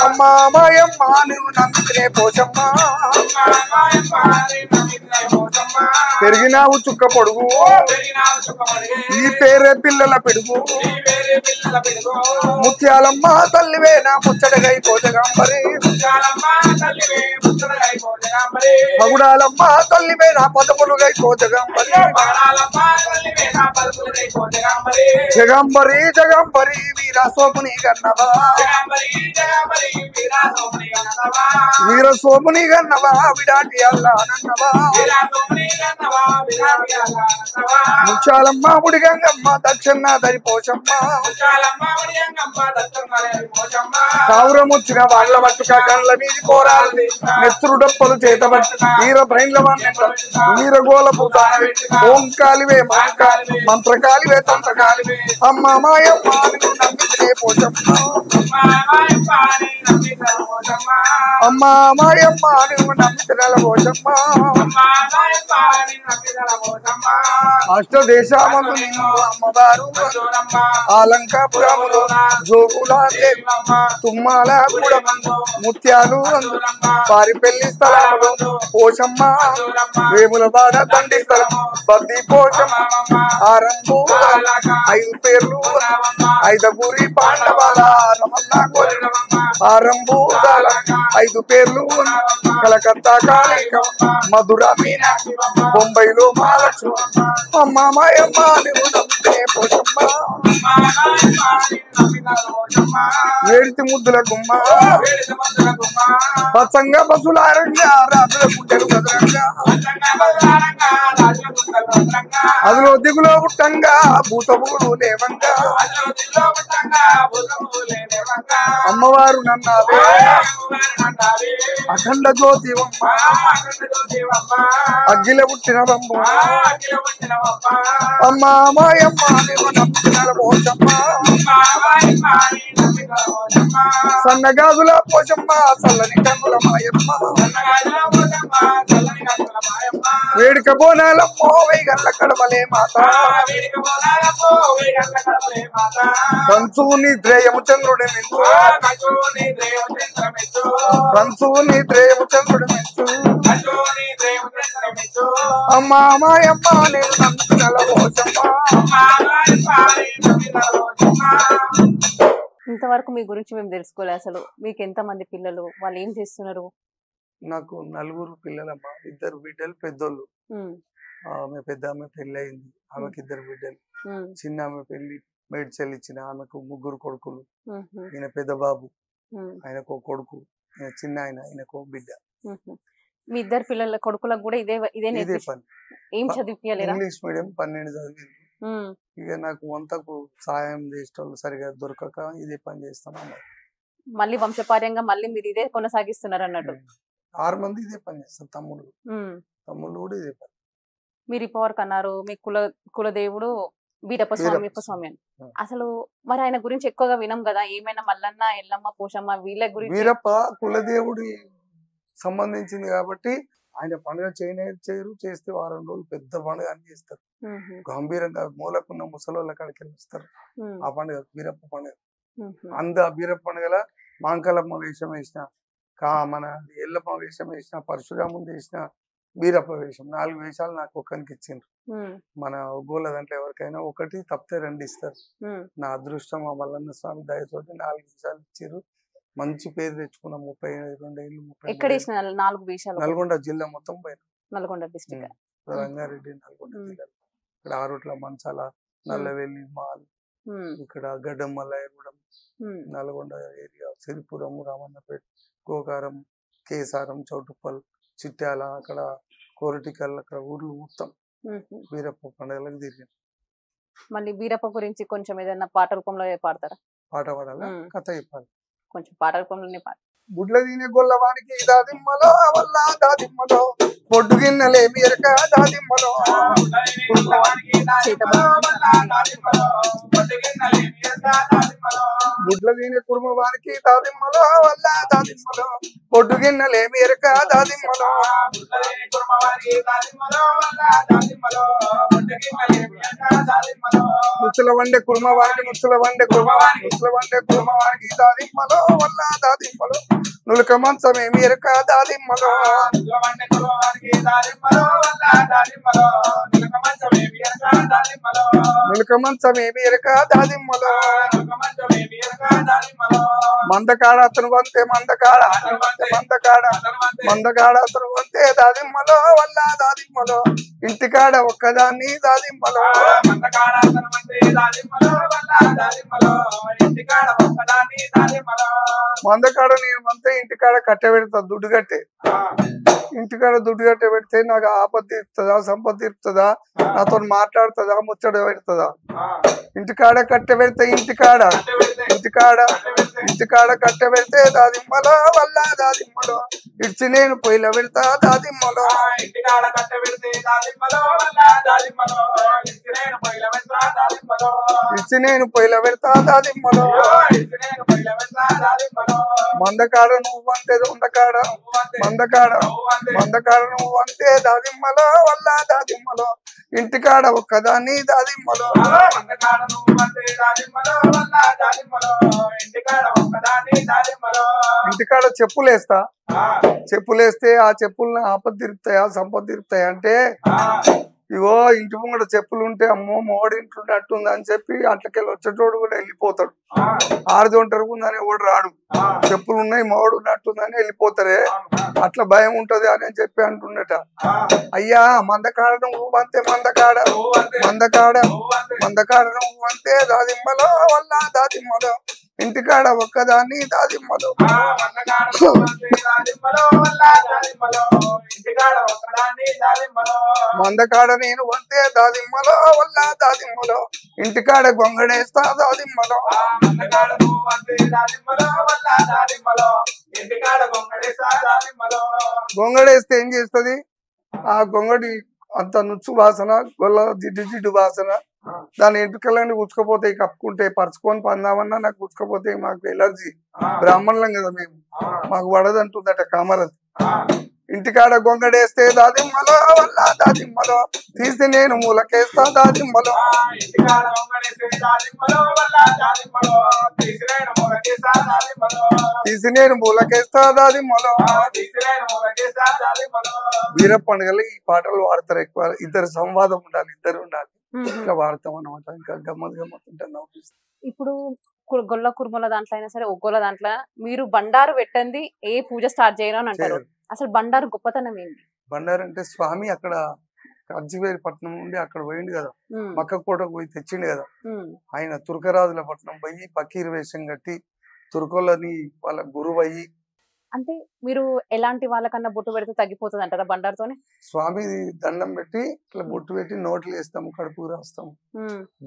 అమ్మా మాయమ్మ నువ్వు నమ్మితే పోషమ్మ పెరిగినావు చుక్క పొడుగు ఈ పేరే పిల్లల పిడుగు ముత్యాలమ్మ తల్లివే నా ముచ్చటగై పోజగాంబరి మగుడాలమ్మ తల్లివే నా పదములుగై పోజగాంబరి జగంబరి జగంబరి వీర సోముని గన్నవా వీర సోముని గన్నవా విడాటి అల్లానన్నవా ముచ్చాలమ్మ ముడిగంగమ్మ దక్షిణ దరి పోషమ్మ కావురముచ్చిన వాళ్ళ పట్టుక కళ్ళ మీది పోరాలి నెత్తురు డప్పలు చేతబట్టి వీర బ్రైన్ల వీర గోల పూతానవి ఓంకాలివే మంత్రకాలివే తంత్రకాలివే అమ్మ మాయమ్మ నమ్మితే పోషమ్మ అమ్మ మాయమ్మ నువ్వు నమ్మితే నల్ల పోషమ్మ అష్టదేశమందు నిన్ను అమ్మవారు ఆలంకాపురములో జోగుల తుమ్మాల కూడా ముత్యాలు వారి పెళ్లి స్థలములో పోషమ్మ వేములవాడ తండ్రి స్థలం బద్ది పోషమ్మ ఆరంభు 5 పేర్లు 5గురి పాండవాల ఆరంభు 5 పేర్లు కలకత్తా కాళిక మధుర మీనాక్షి బొంబాయిలో మహాలక్ష్మి అమ్మ మాయమ్మ నువ్వు నమ్మితే పోషమ్మ వేడితి ముద్దుల గుమ్మ పచ్చంగా పసులారంగా రాజుల గుండెలు గదరంగా అదిలో దిగులో పుట్టంగా భూతబూడు లేవంగా అమ్మవారు నన్నావే అఖండ జ్యోతివమ్మ అగ్గిల పుట్టిన బొమ్మ అమ్మ మాయమ్మ నువ్వు నమ్మిన పోషమ్మ సన్నగాజుల పోషమ్మ చల్లని కన్నుల మాయమ్మ వేడుక బోనాలమ్మో వైగల్ల కడమలే మాత కంచు నిద్రేయము చంద్రుడి మెచ్చు కంచు నిద్రేయము చంద్రుడి మెచ్చు అమ్మా మాయమ్మ నేను నమ్మినల పోషమ్మ. ఇంతవరకు మీ గురించి మేము తెలుసుకోలే. అసలు మీకు ఎంత మంది పిల్లలు, వాళ్ళు ఏం చేస్తున్నారు? నాకు 4 పిల్లలమ్మా, 2 బిడ్డలు పెద్దోళ్ళు. ఆమె పెద్ద ఆమె పెళ్లి అయింది, ఆమెకి 2 బిడ్డలు. చిన్న ఆమె పెళ్లి మేడ్చల్ ఇచ్చిన, ఆమెకు 3 కొడుకులు. ఈయన పెద్ద బాబు, ఆయనకు కొడుకు, చిన్న ఆయనకు బిడ్డ. మీ 2 పిల్లల కొడుకులకు కూడా ఇదే పని. ఏం చదివించలేరా? ఇంగ్లీష్ మీడియం 12 చదివింది. ఇక నాకు వంతకు సాయం చేసేటోళ్ళు సరిగా దొరకక ఇదే పని చేస్తాను. మళ్ళీ వంశపార్యంగా మళ్ళీ మీరు ఇదే కొనసాగిస్తున్నారు అన్నట్టు. 6 మంది ఇదే పని చేస్తారు, తమ్ముళ్ళు కూడా ఇదే పని. మీరు ఇప్పటివరకు అన్నారు మీ కులదేవుడు వీరప్ప స్వామి అని. అసలు మరి ఆయన గురించి ఎక్కువగా వినం కదా, ఏమైనా మల్లన్న, ఎల్లమ్మ, పోషమ్మ వీళ్ళ గురించి. వీరప్ప కులదేవుడి సంబంధించింది కాబట్టి ఆయన పండుగ చేయరు, చేస్తే వారం రోజులు పెద్ద పండుగ అని చేస్తారు. గంభీరంగా మూలకున్న ముసలోళ్ళ కాడికి వెళ్ళిస్తారు. ఆ పండుగ వీరప్ప పండుగ. ఆ వీరప్ప పండుగల మాంకలమ్మ వేషం వేసిన, మన ఎల్లమ్మ వేషం వేసిన, పరశురాముని వేసిన, వీరప్ప వేషం 4 వేషాలు నాకు ఒక్కరికి ఇచ్చిండ్రు. మన గోల దాంట్లో ఎవరికైనా ఒకటి తప్పితే 2 ఇస్తారు. నా అదృష్టం ఆ మల్లన్న స్వామి దయతోటి 4 వేషాలు ఇచ్చారు. మంచి పేరు తెచ్చుకున్న 32 ఏళ్ళు. ఎక్కడ 4 వేషాలు? నల్గొండ జిల్లా మొత్తం పైన, నల్గొండ డిస్ట్రిక్ట్, రంగారెడ్డి, నల్గొండ జిల్లా. ఇక్కడ ఆరుట్ల, మంచాల, నల్లవెల్లి, మాల్, ఇక్కడ గడ్డమల్లయ్యగూడెం, నల్గొండ ఏరియా, సిరిపురం, రామన్నపేట, గోకారం, కేసారం, చౌటుప్పల్, చిట్యాల, అక్కడ కోరటికల్, అక్కడ ఊర్లు మొత్తం వీరప్ప పండుగలకు తిరిగాను. మళ్ళీ వీరప్ప గురించి కొంచెం ఏదైనా పాట రూపంలో పాడతారా? పాట పాడాలా, కథ చెప్పాలి? కొంచెం పాట రూపంలోనే పాట. గుడ్ల దీని గొల్లవానికి దాదిమ్మలో వల్ల దాదిమ్మలో పొడ్డు గిన్నెలే మీరక దాదిమ్మలో గుడ్ల దీని కుర్మవానికి దాదిమ్మలో వల్ల దాదిమ్మలో పొడ్డు గిన్నెలే మీరక దాదిమ్మలో ముచ్చల వండే కుర్మవానికి ముచ్చల వండే కుర్మవానికి దాదిమ్మలో వల్ల దాదిమ్మలో నులక మంచమే మీరక దాదిమ్మలో నులక మంచమే మీరక దాదిమ్మలో మందకాడ అతను వంతే మందకాడ అతను వంతే దాదిమ్మలో వల్ల దాదిమ్మలో ఇంటికాడ ఒక్కదాన్ని దాదిమ్మలో మందకాడ నేను వంతే ఇంటికాడ కట్టె పెడతా, దుడ్డు కట్టే. ఇంటికాడ దుడ్డు కట్టే పెడితే నాకు ఆపత్తి ఇస్తుందా, సంపత్తి ఇస్తుందా, నాతో మాట్లాడుతుందా, ముచ్చట పెడుతుందా? ఇంటికాడ కట్టె పెడితే ఇంటికాడ కట్టె పెడితే దాదిమ్మలో వల్ల దాదిమ్మలో ఇచ్చి నేను పొయ్యిల పెడతా దాదిమ్మలో మందకాడ నువ్వు అంతే మందకాడ నువ్వు అంతే దాదిమ్మలో వల్ల దాదిమ్మలో ఇంటికాడ ఒక్కదాన్ని దాదిమ్మలో ఇంటికాడ చెప్పులేస్తే ఆ చెప్పులను ఆపద తిరుపుతాయా, సంపద తిరుపుతాయా అంటే ఇగో ఇంటి ముంగడ చెప్పులు ఉంటే అమ్మో మోడి ఇంట్లో అట్టుంది అని చెప్పి అట్లకెళ్ళి వచ్చేటోడు కూడా వెళ్ళిపోతాడు. ఆరుది ఒంటరికుందని ఎవడు రాడు, చెప్పులు ఉన్నాయి మోడు ఉన్నట్టుందని వెళ్ళిపోతారే, అట్లా భయం ఉంటది అని చెప్పి అంటున్నట. అయ్యా మందకాడ నువ్వు అంతే మందకాడ నువ్వు అంతే దాదిమ్మలో వల్ల దాదిమ్మలో ఇంటికాడ ఒక్కదాన్ని దాదిమ్మలో మందకాడ నేను వంతే దాదిమ్మలో వల్ల దాదిమ్మలో ఇంటికాడ గొంగడేస్తా దాదిమ్మలో గొంగడేస్తే ఏం చేస్తుంది? ఆ గొంగడి అంత నుచ్చు వాసన, గొల్ల జిడ్డు వాసన దాని ఎంటుకలన్నీ గుచ్చుకపోతే కప్పుకుంటే పరుచుకొని పందామన్నా నాకు గుచ్చుకపోతే మాకు ఎలర్జీ. బ్రాహ్మణులం కదా మేము, మాకు పడదంటుందట కామరది. ఇంటికాడ గొంగడేస్తే దాదిమ్మలో వల్ల దాదిమ్మలో తీసి నేను మూలకేస్తా దాదిమ్మలో. తీసి నేను మూలకేస్తా దాదిమ్మలో. వీర పండుగలు ఈ పాటలు వాడతారు ఎక్కువ. ఇద్దరు సంవాదం ఉండాలి, ఇద్దరు ఉండాలి, ఇట్లా వాడతాం అన్నమాట. ఇంకా గమ్మత్ ఉంటుంది. ఇప్పుడు గొల్ల కుర్మల దాంట్లో అయినా సరే ఒగ్గోల దాంట్లో మీరు బండారు పెట్టండి ఏ పూజ స్టార్ట్ చేయరు అని అంటారు. అసలు బండారు గొప్పతనం ఏంటి? బండారు అంటే స్వామి అక్కడ అజ్జివేరి పట్నం నుండి అక్కడ పోయిండు కదా, మక్క కోటకు పోయి తెచ్చిండు కదా. ఆయన తుర్కరాజుల పట్నం పోయి పకీర్ వేషం కట్టి తుర్కోలని వాళ్ళ గురువు అయ్యి. అంటే మీరు ఎలాంటి వాళ్ళకన్నా బొట్టు పెడితే తగ్గిపోతుంది అంటారా బండారుతోనే? స్వామి దండం పెట్టి ఇట్లా బొట్టు పెట్టి నోట్లు వేస్తాము, కడుపు రాస్తాము.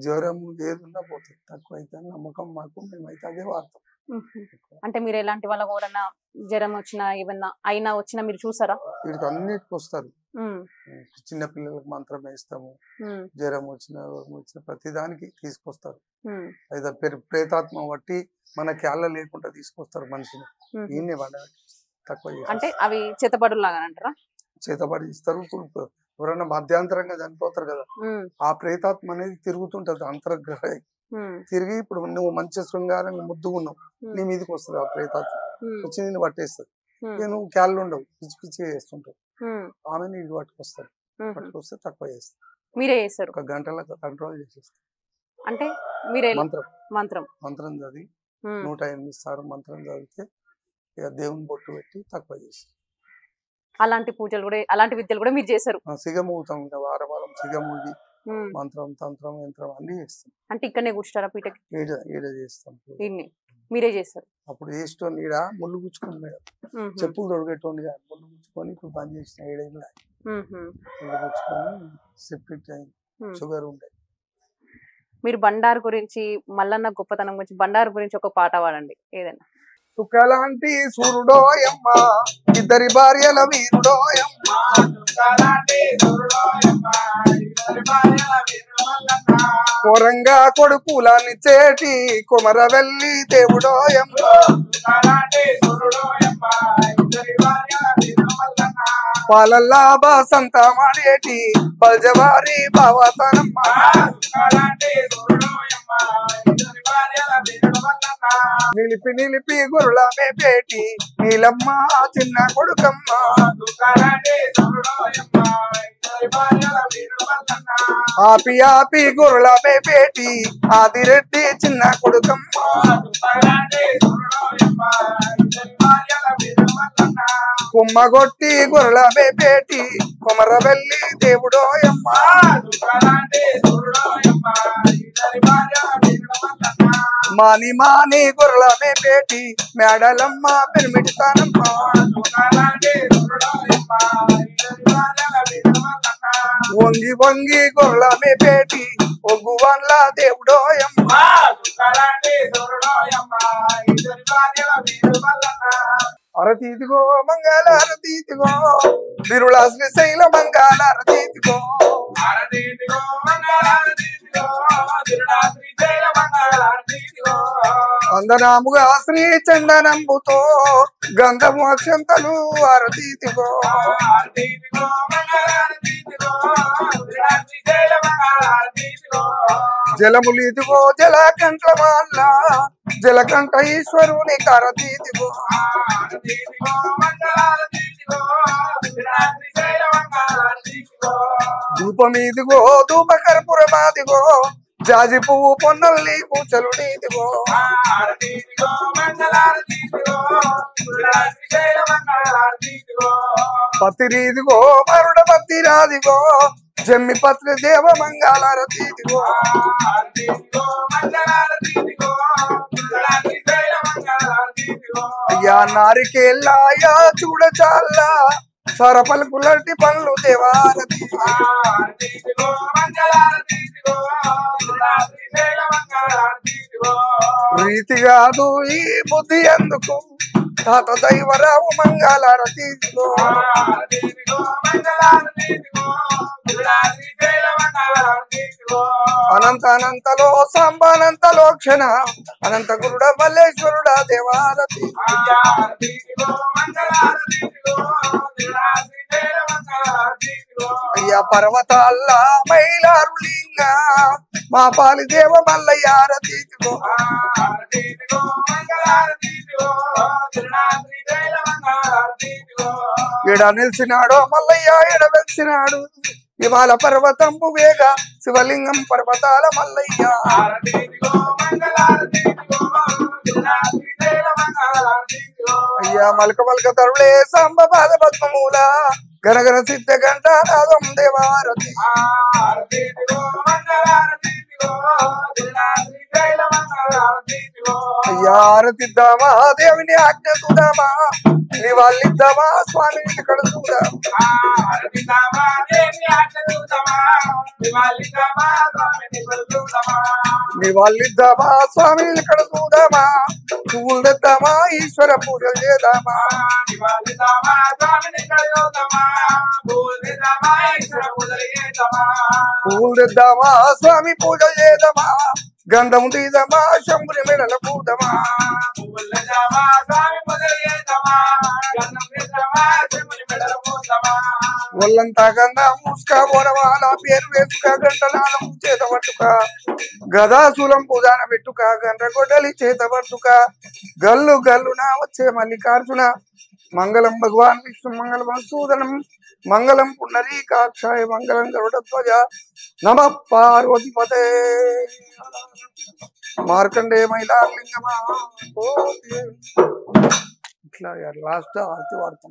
జ్వరం ఏదున్నా పోతుంది, తక్కువ అయితే నమ్మకం మాకు, మేమైతే అదే వాడతాం. అంటే మీరు ఎలాంటి వాళ్ళ కూడా జ్వరం వచ్చినా ఏమన్నా అయినా వచ్చినా మీరు చూసారా? వీటికి అన్నిటికి వస్తారు. చిన్న పిల్లలకు మంత్రం వేస్తాము, జ్వరం వచ్చిన ప్రతి దానికి తీసుకొస్తారు. అయితే ప్రేతాత్మ బట్టి మన క్యాళ్ళ లేకుండా తీసుకొస్తారు మనిషిని. ఈయన్ని తక్కువ అంటే అవి చేతబడులు లాగా అంటారా? చేతబడి ఇస్తారు. ఇప్పుడు ఎవరైనా మధ్యాంతరంగా చనిపోతారు కదా, ఆ ప్రేతాత్మ అనేది తిరుగుతుంటది అంతర్గ్రహ తిరిగి. ఇప్పుడు నువ్వు మంచి శృంగారంగా ముద్దుగున్నావు, నీ మీదకి వస్తుంది ఆ ప్రేతాత్మ, వచ్చి నేను పట్టేస్తుంది. నువ్వు క్యాళ్ళు ఉండవు, పిచ్చి పిచ్చి చేస్తుంటావు, ఆమె నీకు పట్టుకొస్తారు. పట్టుకొస్తే తక్కువ చేస్తారు. మీరే చేస్తారు? ఒక గంటలో కంట్రోల్ చేసేస్తారు. అంటే మీరే మంత్రం చదివి 108 సార్లు మంత్రం చదివితే ఇక దేవుని బొట్టు పెట్టి తక్కువ చేస్తారు. అలాంటి పూజలు కూడా, అలాంటి విద్యలు కూడా మీరు చేశారు? సిగమూగుతాం, వారం సిగమూగి మంత్రం తంత్రం యంత్రం అన్ని చేస్తాం. అంటే ఇక్కడనే కూర్చుంటారా పీటకి? ఈడ చేస్తాం. మీరే చేస్తారు? అప్పుడు చేసేటోని ఈడ ముళ్ళు గుచ్చుకుని మేడం, చెప్పులు తొడిగేటోని ముళ్ళు గుచ్చుకొని ఇప్పుడు బంద్ చేసిన ఏడైనా ముళ్ళు గుచ్చుకొని సెప్టిక్ అయింది, షుగర్ ఉండే. మీరు బండారు గురించి, మల్లన్న గొప్పతనం గురించి, బండారు గురించి ఒక పాట పాడండి ఏదైనా. తుకలాంటి సూర్యుడోయమ్మ, ఇద్దరి భార్యల వీరుడోయమ్మ, కోరంగా కొడుకులాని చేటి కొమరవెల్లి దేవుడోయమ్మ, పాలల్లా బాసంత మాడేటి బల్జవారి బావతనమ్మ, నిలిపి నిలిపి గొర్రెల మేపేటి నీలమ్మ చిన్న కొడుకమ్మ, ఆపి ఆపి గొర్రెల మేపేటి ఆదిరెడ్డి చిన్న కొడుకమ్మ, కొమ్మగొట్టి గొర్రెల మేపేటి కొమరవెల్లి దేవుడోయమ్మ, మాని మాని గొర్రెల మేపేటి మేడలమ్మ పెరిమిటితానమ్మ, వంగి వంగి గొర్రెల మేపేటి ఒగ్గువన్ల దేవుడోయమ్మ, అరతీతిగో మంగళ అరతీతిగో బిరుళ శ్రీశైల మంగళ అరతీతిగో, అందనాముగా శ్రీ చందనంబుతో గంధము అక్షంతలు అరతీతిగో, జలములిదిగో జలకంఠమాల్ల జలకంఠ ఈశ్వరుని కరతీతిగో, ధూపమీదిగో ధూప కర్పూరమాదిగో జాజి పువ్వు పొన్నల్ని పూచలు నీదిగో, పత్తిరీదిగో మరుడ పత్తిరాదిగో జమ్మి పత్రి దేవ మంగళారతీదిగో, అయ్యా నారికేళ్ళాయా చూడ చాలా సరపలుకులటి పండ్లు దేవారతి, రీతి కాదు ఈ బుద్ధి ఎందుకు తాత దైవరావు మంగళారతీదిగో, అనంత అనంతలో సాంబానంతలో క్షణ అనంత గురుడ మల్లేశ్వరుడ దేవారతి అయ్యా పర్వతాల్లా మైలారులింగ మా పాలి దేవ మల్లయ్యారతి ఎడ నిలిచినాడో మల్లయ్య ఎడ వెలిసినాడు ఇవాళ పర్వతంపు వేగ శివలింగం పర్వతాల మల్లయ్య అయ్యా మలక మలక తరులే సాంబ పాద పద్మమూల గనగన సిద్ధ గంట నాదం దేవారతి అయ్యా ఆరతిద్దామా దేవుని ఆజ్ఞ చూద్దామా నివాళిద్దామా స్వామి ఇక్కడ చూద్దామా నివాళిద్దామా స్వామి ఇక్కడ చూద్దామా పువ్వులు తెద్దామా ఈశ్వర పూజలు చేద్దామా పువ్వులు తెద్దామా స్వామి పూజలు చేద్దామా గంధం తీద్దామా శంభుని మెడల పూదమా ఒళ్ళంతా గంగా మూసుక ఓడవాల పేరు వేసుక గంటనాలం చేత పట్టుక గదాశూలం పూజాన పెట్టుక గంట గొడ్డలి చేత పట్టుక గల్లు గల్లున వచ్చే మల్లికార్జున మంగళం భగవాన్ విష్ణు మంగళం మధుసూదనం మంగళం పుండరీకాక్షాయ మంగళం గరుడధ్వజ నమ పార్వతీపతే మార్కండేయ మైలార్లింగమా ఇట్లా లాస్ట్ ఆర్తి వాడుతాం.